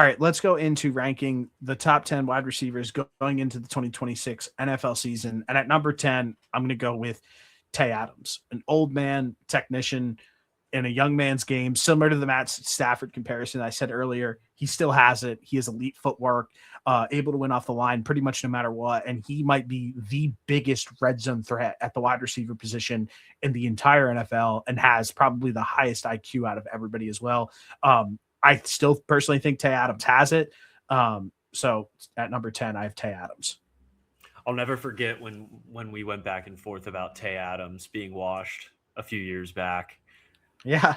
All right, let's go into ranking the top 10 wide receivers going into the 2026 NFL season. And at number 10, I'm going to go with Tay Adams, an old man technician in a young man's game, similar to the Matt Stafford comparison I said earlier. He still has it. He has elite footwork, able to win off the line pretty much no matter what. And he might be the biggest red zone threat at the wide receiver position in the entire NFL and has probably the highest IQ out of everybody as well. I still personally think Tay Adams has it. So at number 10, I have Tay Adams. I'll never forget when we went back and forth about Tay Adams being washed a few years back. Yeah.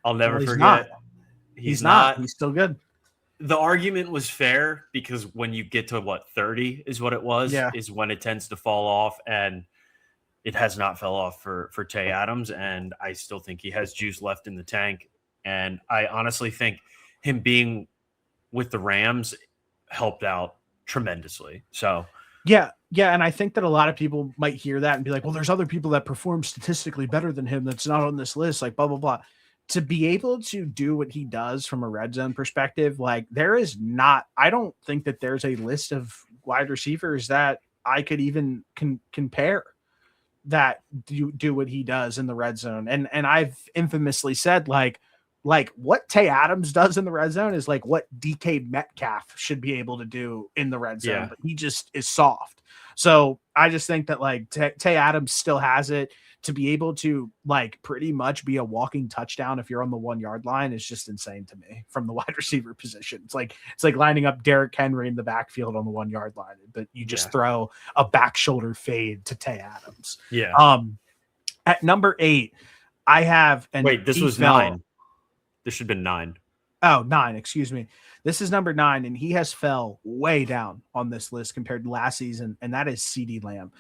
I'll never forget. Not. He's not. He's still good. The argument was fair because when you get to 30 is what it was, is when it tends to fall off, and it has not fell off for Tay Adams. And I still think he has juice left in the tank. And I honestly think him being with the Rams helped out tremendously. So yeah. And I think that a lot of people might hear that and be like, well, there's other people that perform statistically better than him that's not on this list, like blah, blah, blah. To be able to do what he does from a red zone perspective, like I don't think that there's a list of wide receivers that I could even compare that do what he does in the red zone. And I've infamously said like what Tay Adams does in the red zone is like what DK Metcalf should be able to do in the red zone, but he just is soft. So I just think that like Tay Adams still has it to be able to like pretty much be a walking touchdown if you're on the 1 yard line is just insane to me from the wide receiver position. It's like lining up Derrick Henry in the backfield on the 1 yard line, but you just throw a back shoulder fade to Tay Adams. Yeah. At number 8, I have this was 9. This should have been 9. Oh, 9, excuse me. This is number 9, and he has fell way down on this list compared to last season, and that is CeeDee Lamb,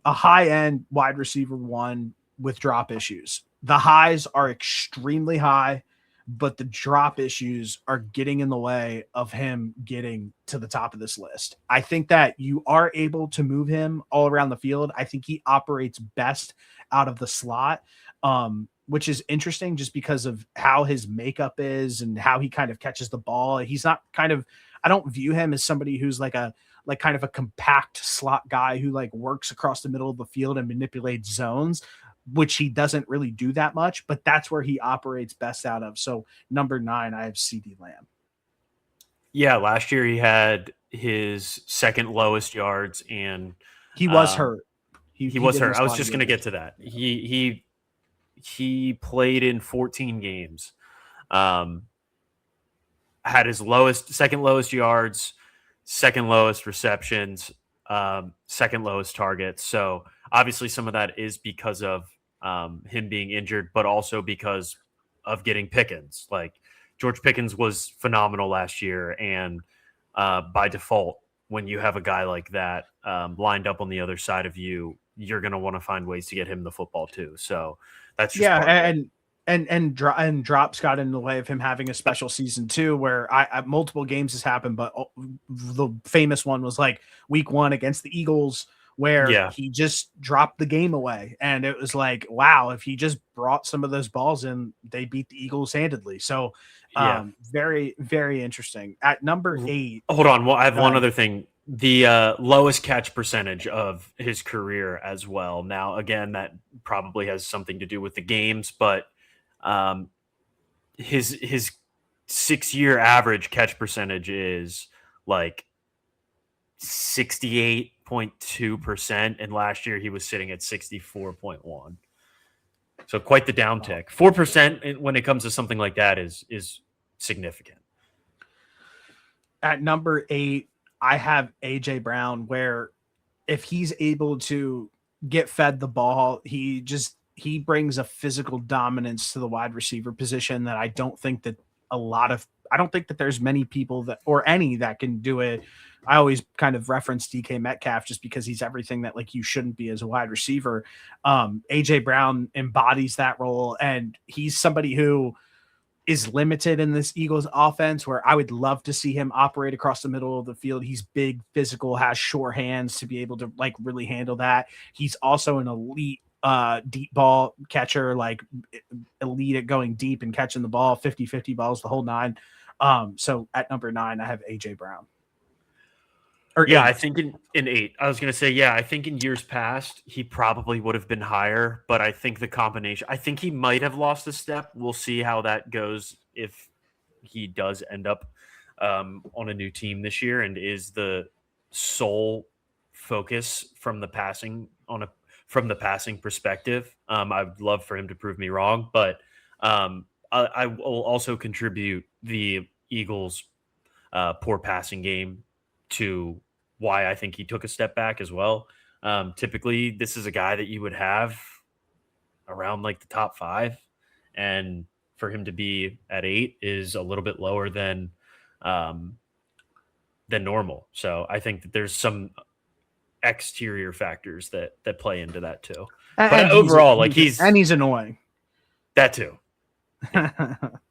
a high-end wide receiver 1 with drop issues. The highs are extremely high, but the drop issues are getting in the way of him getting to the top of this list. I think that you are able to move him all around the field. I think he operates best out of the slot, which is interesting just because of how his makeup is and how he kind of catches the ball. He's not I don't view him as somebody who's kind of a compact slot guy who like works across the middle of the field and manipulates zones, which he doesn't really do that much, but that's where he operates best out of. So number 9, I have CeeDee Lamb. Yeah. Last year he had his second lowest yards and he was hurt. He was hurt. I was just going to get to that. He played in 14 games, had his second lowest yards, second lowest receptions, second lowest targets. So obviously some of that is because of him being injured, but also because of getting Pickens. Like George Pickens was phenomenal last year. And by default, when you have a guy like that lined up on the other side of you, you're going to want to find ways to get him the football too. So that's just and drops got in the way of him having a special season too, where I multiple games has happened, but the famous one was like week 1 against the Eagles, where he just dropped the game away. And it was like, wow, if he just brought some of those balls in, they beat the Eagles handedly. So very, very interesting. At number 8. Hold on. Well, I have one other thing. The lowest catch percentage of his career as well. Now, again, that probably has something to do with the games, but his 6-year average catch percentage is like 68.2%, and last year he was sitting at 64.1. So quite the downtick. 4% when it comes to something like that is significant. At number 8, I have AJ Brown, where if he's able to get fed the ball, he brings a physical dominance to the wide receiver position that I don't think that there's many people or any that can do it. I always kind of reference DK Metcalf just because he's everything that like you shouldn't be as a wide receiver. AJ Brown embodies that role, and he's somebody who is limited in this Eagles offense, where I would love to see him operate across the middle of the field. He's big, physical, has short hands to be able to like really handle that. He's also an elite deep ball catcher, like elite at going deep and catching the ball, 50-50 balls, the whole 9. So at number 9, I have AJ Brown. Yeah, 8. I think in 8. I was going to say, yeah, I think in years past, he probably would have been higher, but I think the combination, I think he might have lost a step. We'll see how that goes if he does end up on a new team this year and is the sole focus from the passing perspective. I'd love for him to prove me wrong, but I will also contribute the Eagles' poor passing game to why I think he took a step back as well. Typically, this is a guy that you would have around like the top 5, and for him to be at 8 is a little bit lower than normal. So I think that there's some exterior factors that play into that too. But overall, he's annoying. That too.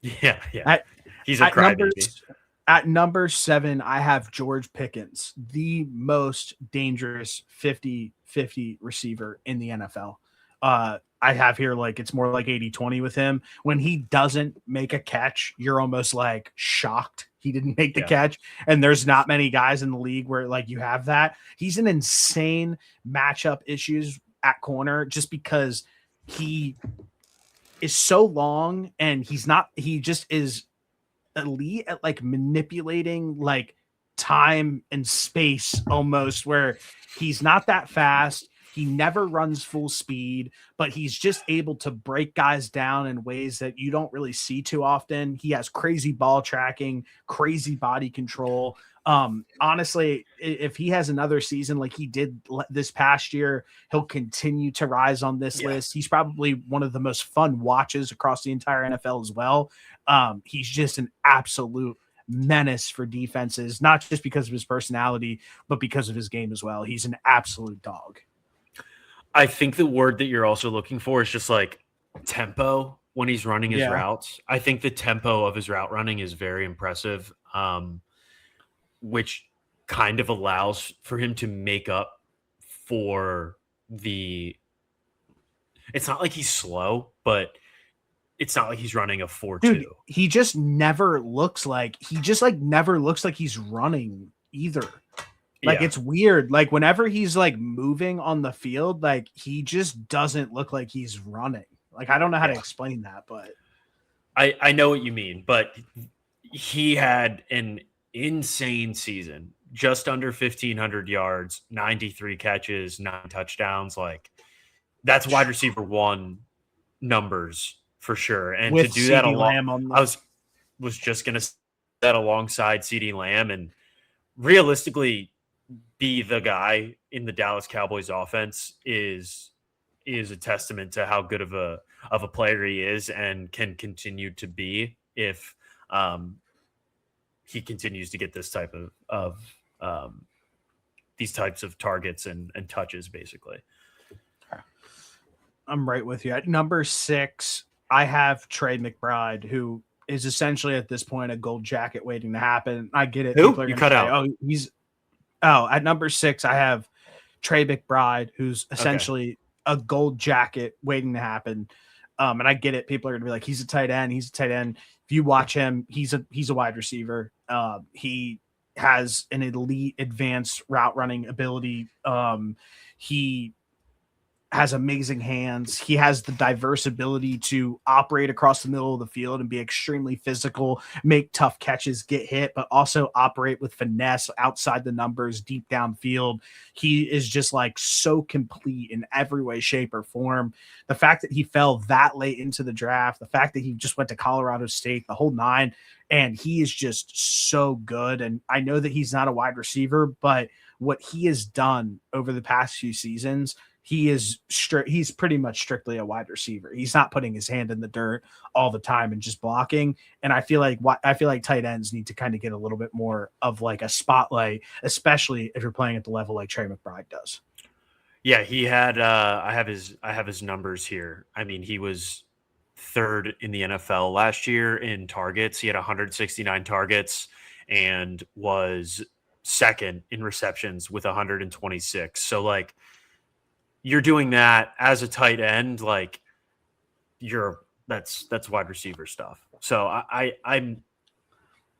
Yeah. He's a crybaby. At number 7, I have George Pickens, the most dangerous 50-50 receiver in the NFL. I have here like it's more like 80-20 with him. When he doesn't make a catch, you're almost like shocked he didn't make the catch. And there's not many guys in the league where like you have that. He's an insane matchup issues at corner just because he is so long and he just is elite at like manipulating like time and space almost, where he's not that fast. He never runs full speed, but he's just able to break guys down in ways that you don't really see too often. He has crazy ball tracking, crazy body control. Honestly, if he has another season like he did this past year, he'll continue to rise on this list. He's probably one of the most fun watches across the entire NFL as well. He's just an absolute menace for defenses, not just because of his personality, but because of his game as well. He's an absolute dog. I think the word that you're also looking for is just like tempo when he's running his routes. I think the tempo of his route running is very impressive, which kind of allows for him to make up for it's not like he's slow, but it's not like he's running a 4.2. Dude, he just never looks like he's running either. Like it's weird. Like whenever he's like moving on the field, like he just doesn't look like he's running. Like I don't know how to explain that, but I know what you mean. But he had an insane season, just under 1,500 yards, 93 catches, 9 touchdowns. Like that's wide receiver 1 numbers for sure. And with to do that along, I was just gonna say that alongside CeeDee Lamb and realistically be the guy in the Dallas Cowboys offense is a testament to how good of a player he is and can continue to be if he continues to get this type of these types of targets and touches basically. I'm right with you. At number 6, I have Trey McBride, who is essentially at this point a gold jacket waiting to happen. I get it. Who? You cut out. At number 6, I have Trey McBride, who's essentially a gold jacket waiting to happen. And I get it. People are going to be like, he's a tight end. He's a tight end. If you watch him, he's a wide receiver. He has an elite advanced route running ability. He has amazing hands. He has the diverse ability to operate across the middle of the field and be extremely physical, make tough catches, get hit, but also operate with finesse outside the numbers, deep downfield. He is just like so complete in every way, shape, or form. The fact that he fell that late into the draft, the fact that he just went to Colorado State, the whole 9, and he is just so good. And I know that he's not a wide receiver, but what he has done over the past few seasons, he's pretty much strictly a wide receiver. He's not putting his hand in the dirt all the time and just blocking. And I feel like tight ends need to kind of get a little bit more of like a spotlight, especially if you're playing at the level like Trey McBride does. Yeah, he had I have his numbers here. I mean, he was 3rd in the NFL last year in targets. He had 169 targets and was 2nd in receptions with 126. So like you're doing that as a tight end, like that's wide receiver stuff. So I'm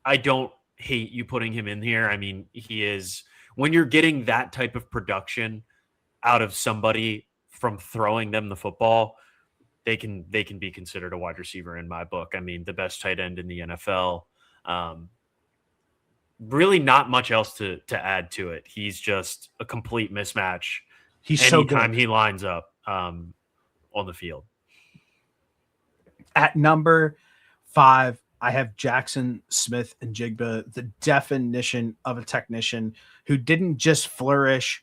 I don't hate you putting him in here. I mean, he is, when you're getting that type of production out of somebody from throwing them the football, they can be considered a wide receiver in my book. I mean, the best tight end in the NFL. Um, Really, not much else to add to it. He's just a complete mismatch He's so anytime good. he lines up on the field. At number 5, I have Jackson Smith and Jigba, the definition of a technician who didn't just flourish,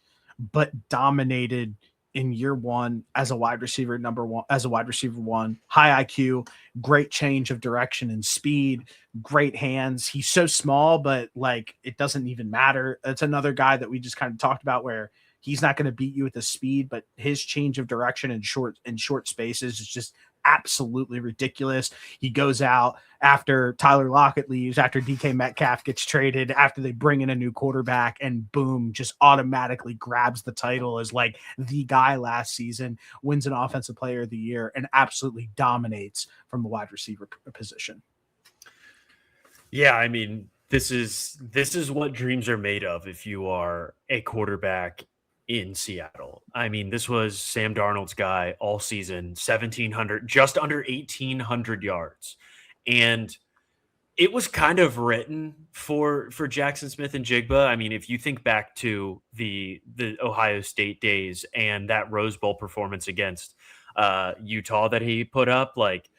but dominated in year one as a wide receiver, number one, as a wide receiver one, high IQ, great change of direction and speed, great hands. He's so small, but like it doesn't even matter. It's another guy that we just kind of talked about where he's not going to beat you with the speed, but his change of direction in short spaces is just absolutely ridiculous. He goes out after Tyler Lockett leaves, after DK Metcalf gets traded, after they bring in a new quarterback, and boom, just automatically grabs the title as like the guy last season, wins an offensive player of the year, and absolutely dominates from the wide receiver position. Yeah, I mean, this is what dreams are made of if you are a quarterback in Seattle. I mean, this was Sam Darnold's guy all season, 1700, just under 1800 yards. And it was kind of written for Jackson Smith and Jigba. I mean, if you think back to the Ohio State days and that Rose Bowl performance against Utah that he put up, like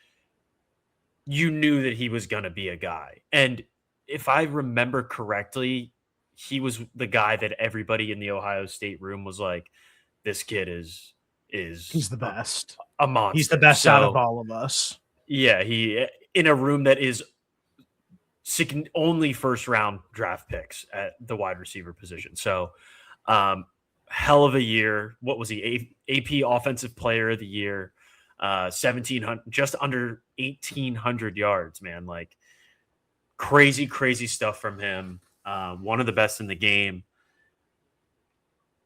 you knew that he was going to be a guy. And if I remember correctly, he was the guy that everybody in the Ohio State room was like, this kid is He's the best. a monster. He's the best out of So, all of us. yeah, he in a room that is only first round draft picks at the wide receiver position. So, hell of a year. What was he? AP Offensive Player of the Year. 1700, just under 1800 yards, man. Like crazy stuff from him. One of the best in the game.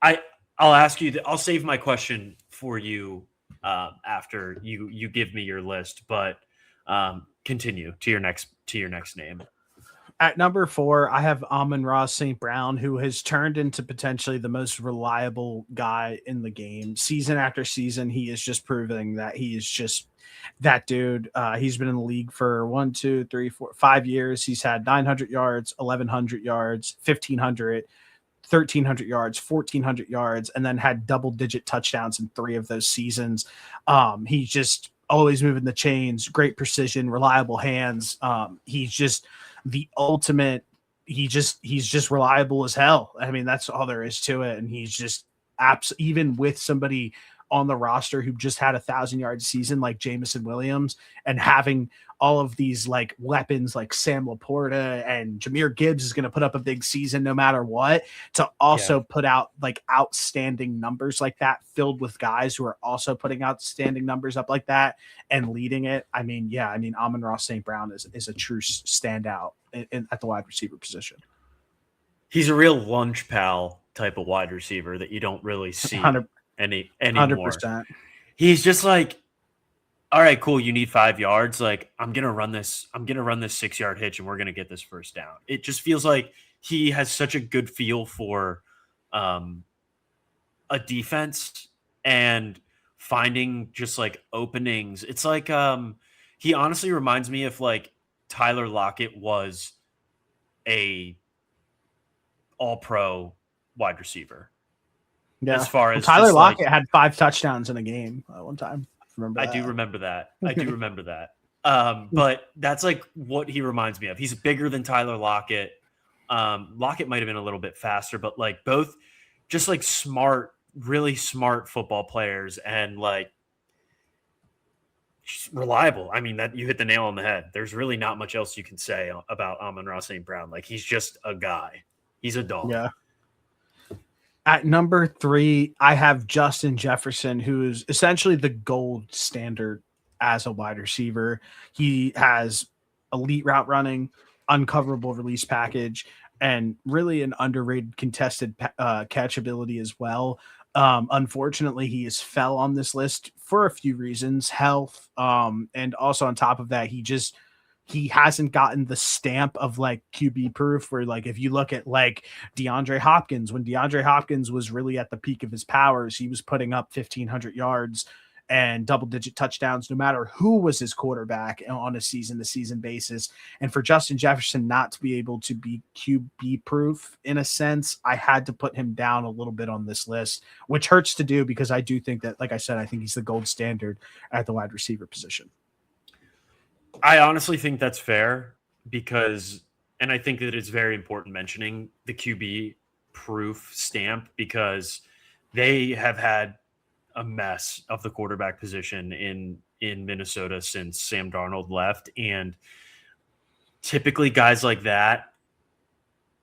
I'll ask you. I'll save my question for you after you give me your list. But continue to your next name. At number 4, I have Amon-Ra St. Brown, who has turned into potentially the most reliable guy in the game. Season after season, he is just proving that he is just that dude. He's been in the league for 1, 2, 3, 4, 5 years. He's had 900 yards, 1,100 yards, 1,500, 1,300 yards, 1,400 yards, and then had double-digit touchdowns in 3 of those seasons. He's just always moving the chains, great precision, reliable hands. He's just the ultimate. He's just reliable as hell. I mean, that's all there is to it. And he's just even with somebody on the roster who just had 1,000-yard season like Jamison Williams, and having all of these like weapons like Sam Laporta and Jahmyr Gibbs is going to put up a big season no matter what, to also put out like outstanding numbers like that, filled with guys who are also putting outstanding numbers up like that and leading it. I mean, Amon-Ra St. Brown is a true standout at the wide receiver position. He's a real lunch pal type of wide receiver that you don't really see anymore. 100%. He's just like, all right, cool. You need 5 yards. Like, I'm gonna run this 6-yard hitch, and we're gonna get this first down. It just feels like he has such a good feel for a defense and finding just like openings. It's like he honestly reminds me of like Tyler Lockett was a all-pro wide receiver. Yeah. As far as Tyler Lockett had 5 touchdowns in a game one time. I do remember that. But that's like what he reminds me of. He's bigger than Tyler Lockett. Lockett might have been a little bit faster, but like both just like smart, really smart football players, and like just reliable. I mean, that you hit the nail on the head. There's really not much else you can say about Amon-Ra St. Brown. Like, he's just a guy. He's a dog. Yeah. At number 3, I have Justin Jefferson, who is essentially the gold standard as a wide receiver. He has elite route running, uncoverable release package, and really an underrated contested catch ability as well. Unfortunately, he has fell on this list for a few reasons, health, and also on top of that, he he hasn't gotten the stamp of like QB proof where like if you look at like DeAndre Hopkins, when DeAndre Hopkins was really at the peak of his powers, he was putting up 1,500 yards and double-digit touchdowns no matter who was his quarterback on a season-to-season basis. And for Justin Jefferson not to be able to be QB proof in a sense, I had to put him down a little bit on this list, which hurts to do because I do think that, like I said, I think he's the gold standard at the wide receiver position. I honestly think that's fair because, and I think that it's very important mentioning the QB proof stamp because they have had a mess of the quarterback position in Minnesota since Sam Darnold left. And typically guys like that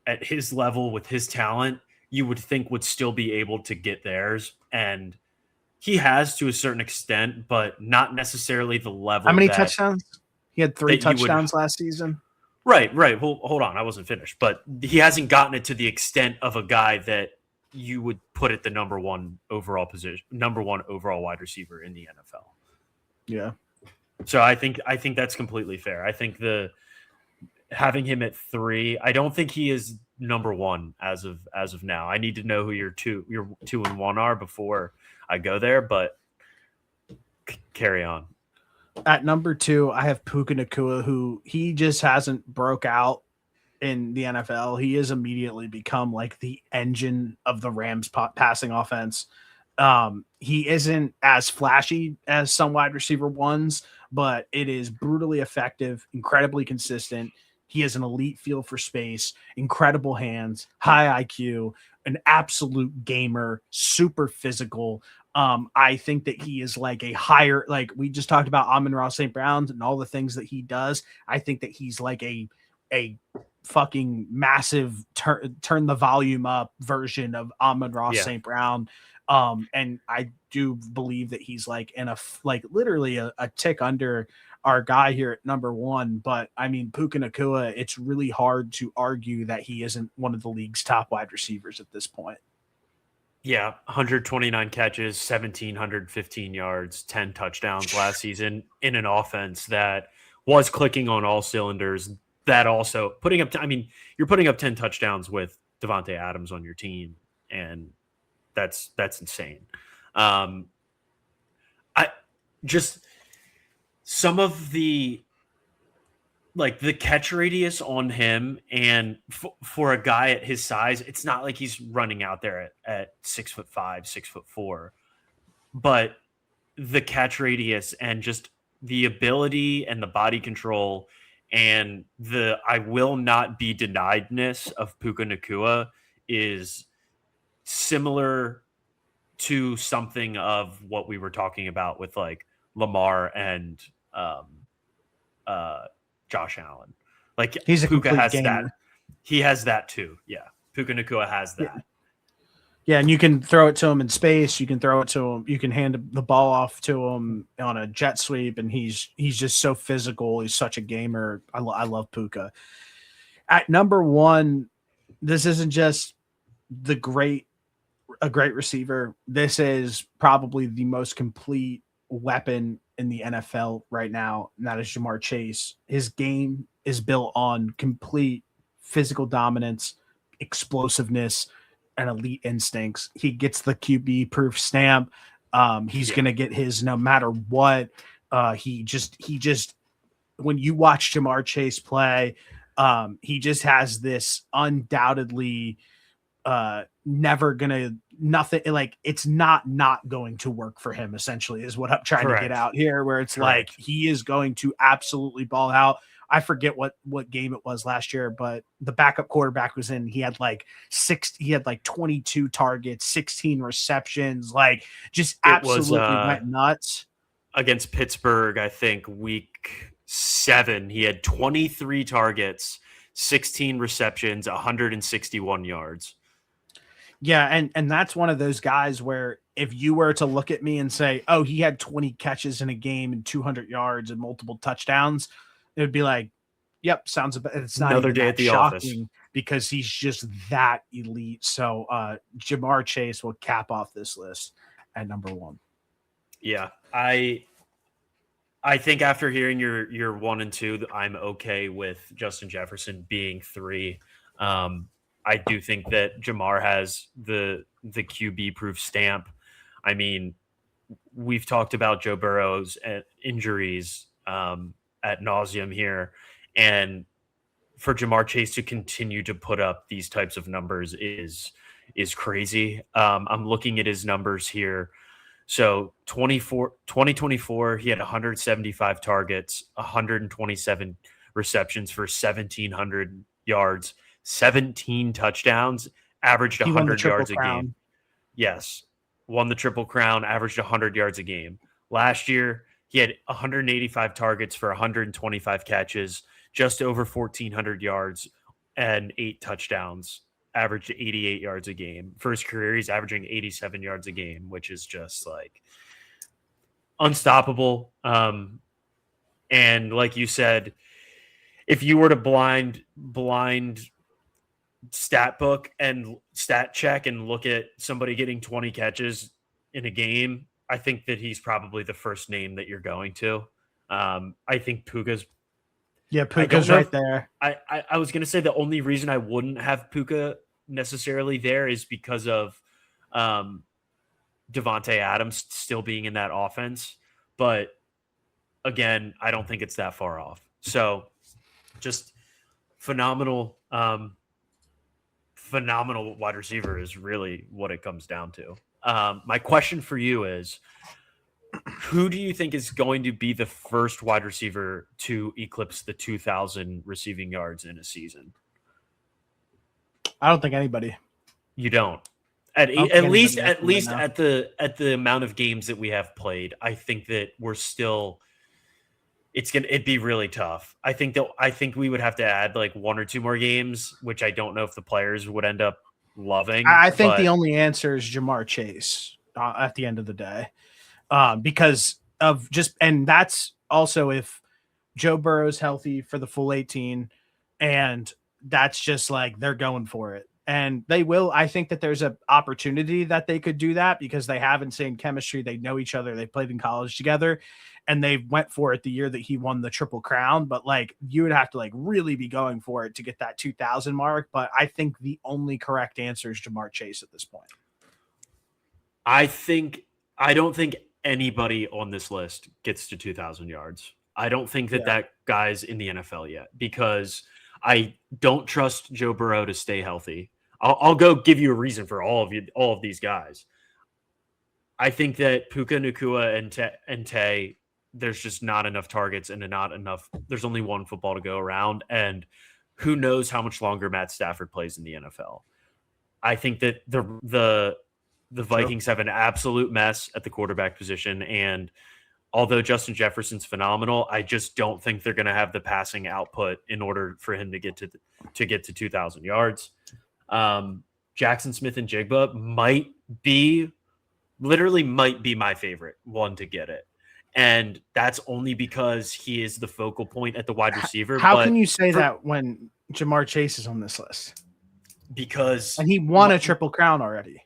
at his level with his talent, you would think would still be able to get theirs. And he has to a certain extent, but not necessarily the level. How many touchdowns? He had 3 touchdowns last season. Right. Well, hold on. I wasn't finished, but he hasn't gotten it to the extent of a guy that you would put it the number one overall wide receiver in the NFL. Yeah. So I think that's completely fair. I think having him at 3, I don't think he is number one as of now. I need to know who your 2 and 1 are before I go there, but carry on. At number 2, I have Puka Nacua, who he just hasn't broke out in the NFL. He has immediately become like the engine of the Rams passing offense. He isn't as flashy as some wide receiver ones, but it is brutally effective, incredibly consistent. He has an elite feel for space, incredible hands, high IQ, an absolute gamer, super physical. I think that he is like a higher, like we just talked about Amon-Ra St. Brown and all the things that he does. I think that he's like a fucking massive turn the volume up version of Amon-Ra St. Brown. And I do believe that he's like literally a tick under our guy here at number 1. But I mean, Puka Nacua, it's really hard to argue that he isn't one of the league's top wide receivers at this point. Yeah, 129 catches, 1,715 yards, 10 touchdowns last season in an offense that was clicking on all cylinders. That also putting up, you're putting up 10 touchdowns with Devontae Adams on your team, and that's insane. I just some of the catch radius on him, and for a guy at his size, it's not like he's running out there at 6'5", 6'4", but the catch radius and just the ability and the body control and the I will not be deniedness of Puka Nacua is similar to something of what we were talking about with like Lamar and Josh Allen. Like he's a Puka has gamer. that. He has that too. Yeah. Puka Nacua has that. Yeah, and you can throw it to him in space. You can throw it to him. You can hand the ball off to him on a jet sweep, and he's just so physical. He's such a gamer. I love Puka. At number 1, this isn't just a great receiver. This is probably the most complete weapon in the NFL right now, and that is Ja'Marr Chase. His game is built on complete physical dominance, explosiveness, and elite instincts. He gets the QB proof stamp. He's going to get his no matter what. He just when you watch Ja'Marr Chase play, he just has this undoubtedly never gonna nothing like it's not going to work for him, essentially, is what I'm trying to get out here, where it's like he is going to absolutely ball out. I forget what game it was last year, but the backup quarterback was in. He had like 22 targets, 16 receptions, like just absolutely went nuts. Against Pittsburgh, I think week 7, he had 23 targets, 16 receptions, 161 yards. Yeah, and that's one of those guys where if you were to look at me and say, oh, he had 20 catches in a game and 200 yards and multiple touchdowns, it would be like, yep, sounds about it's not another day at the shocking office, because he's just that elite. So Ja'Marr Chase will cap off this list at number 1. Yeah, I I think after hearing your 1 and 2, I'm okay with Justin Jefferson being 3. I do think that Jamar has the QB proof stamp. I mean, we've talked about Joe Burrow's injuries at nauseum here, and for Jamar Chase to continue to put up these types of numbers is crazy. I'm looking at his numbers here. So 2024, he had 175 targets, 127 receptions for 1,700 yards, 17 touchdowns, averaged He won the 100 Triple yards a game. Crown. Yes, won the Triple Crown, averaged 100 yards a game. Last year, he had 185 targets for 125 catches, just over 1,400 yards, and 8 touchdowns, averaged 88 yards a game. For his career, he's averaging 87 yards a game, which is just like unstoppable. And like you said, if you were to blind stat book and stat check and look at somebody getting 20 catches in a game, I think that he's probably the first name that you're going to. I think Puka's right there. I was going to say the only reason I wouldn't have Puka necessarily there is because of Devontae Adams still being in that offense. But again, I don't think it's that far off. So just phenomenal wide receiver is really what it comes down to. My question for you is, who do you think is going to be the first wide receiver to eclipse the 2,000 receiving yards in a season? I don't think anybody. You don't. At least at the amount of games that we have played, I think that we're still. It'd be really tough. I think we would have to add like 1 or 2 more games, which I don't know if the players would end up loving. I think the only answer is Jamar Chase at the end of the day. Because of and that's also if Joe Burrow's healthy for the full 18, and that's just like they're going for it. And they will. I think that there's an opportunity that they could do that because they have insane chemistry. They know each other. They played in college together, and they went for it the year that he won the Triple Crown. But like you would have to like really be going for it to get that 2,000 mark. But I think the only correct answer is Jamar Chase at this point. I don't think anybody on this list gets to 2,000 yards. I don't think that guy's in the NFL yet because I don't trust Joe Burrow to stay healthy. I'll go give you a reason for all of these guys. I think that Puka, Nacua, and Tay, there's just not enough targets and not enough. There's only one football to go around, and who knows how much longer Matt Stafford plays in the NFL. I think that the Vikings have an absolute mess at the quarterback position, and although Justin Jefferson's phenomenal, I just don't think they're going to have the passing output in order for him to get to 2,000 yards. Jackson Smith and Jigba might be my favorite one to get it. And that's only because he is the focal point at the wide receiver. How can you say that when Jamar Chase is on this list? And he won a Triple Crown already.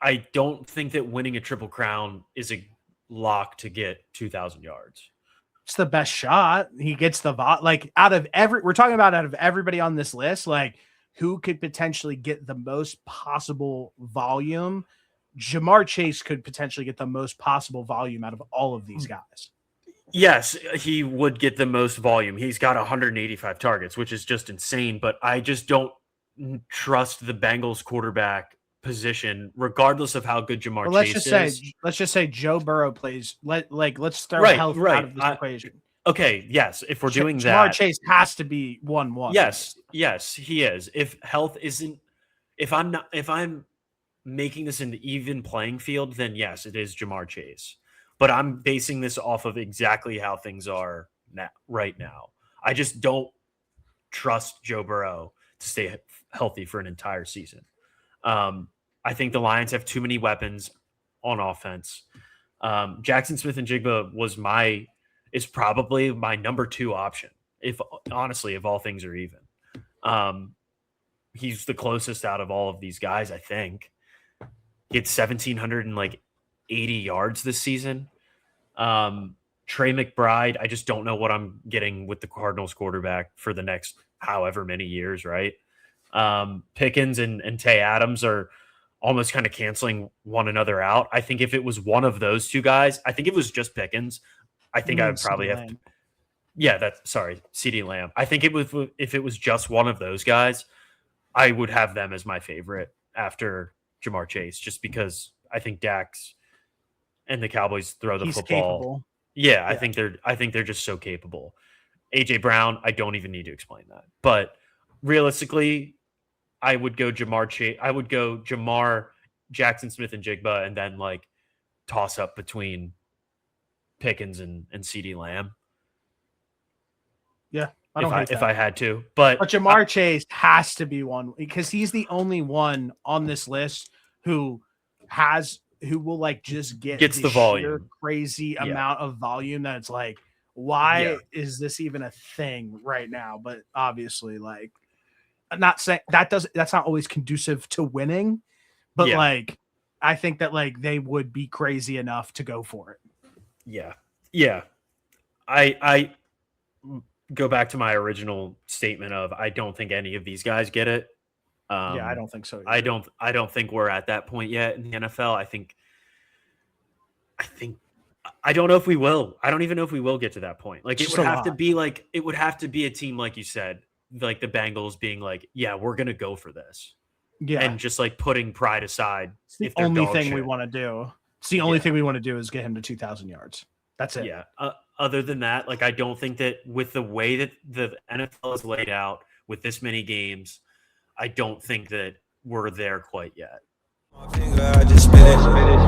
I don't think that winning a Triple Crown is a lock to get 2,000 yards. It's the best shot. He gets the we're talking about out of everybody on this list, like who could potentially get the most possible volume. Jamar Chase could potentially get the most possible volume out of all of these guys. Yes, he would get the most volume. He's got 185 targets, which is just insane, but I just don't trust the Bengals quarterback position, regardless of how good Jamar Chase is. Let's just say Joe Burrow plays. Let's throw health out of this equation. Okay, yes. If we're doing Jamar that, Chase has to be 1-1. Yes, he is. If health isn't, if I'm making this an even playing field, then yes, it is Jamar Chase. But I'm basing this off of exactly how things are right now. I just don't trust Joe Burrow to stay healthy for an entire season. I think the Lions have too many weapons on offense. Jackson Smith and Jigba is probably my number 2 option. If all things are even, he's the closest out of all of these guys. I think he had 1,780 yards this season. Trey McBride, I just don't know what I'm getting with the Cardinals quarterback for the next however many years, right? Pickens and Tay Adams are almost kind of canceling one another out. I think if it was one of those two guys, I think if it was just Pickens, I think I would probably have to. Yeah, CeeDee Lamb. I think if it was just one of those guys, I would have them as my favorite after Jamar Chase, just because I think Dax and the Cowboys throw the football. Capable. Yeah, I think they're just so capable. AJ Brown, I don't even need to explain that. But realistically, I would go Jamar Chase. I would go Jamar, Jackson Smith, and Jigba, and then like toss up between Pickens and CeeDee Lamb. Yeah, if I had to, but Jamar Chase has to be one because he's the only one on this list who will like just gets the volume, crazy amount of volume that it's like, why is this even a thing right now? But obviously, like, I'm not saying that's not always conducive to winning, but like, I think that like they would be crazy enough to go for it. Yeah. I go back to my original statement of I don't think any of these guys get it. I don't think so either. I don't think we're at that point yet in the NFL. I don't know if we will. I don't even know if we will get to that point. Like it would have to be a team like you said, like the Bengals being like, yeah, we're gonna go for this. Yeah. And just like putting pride aside. It's the only thing we want to do. It's the only thing we want to do is get him to 2,000 yards. That's it. Yeah. Other than that, like I don't think that with the way that the NFL is laid out with this many games, I don't think that we're there quite yet. I just spit it.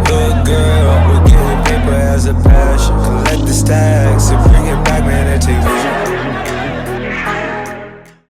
Good girl, we're getting paper as a passion. Collect the stacks.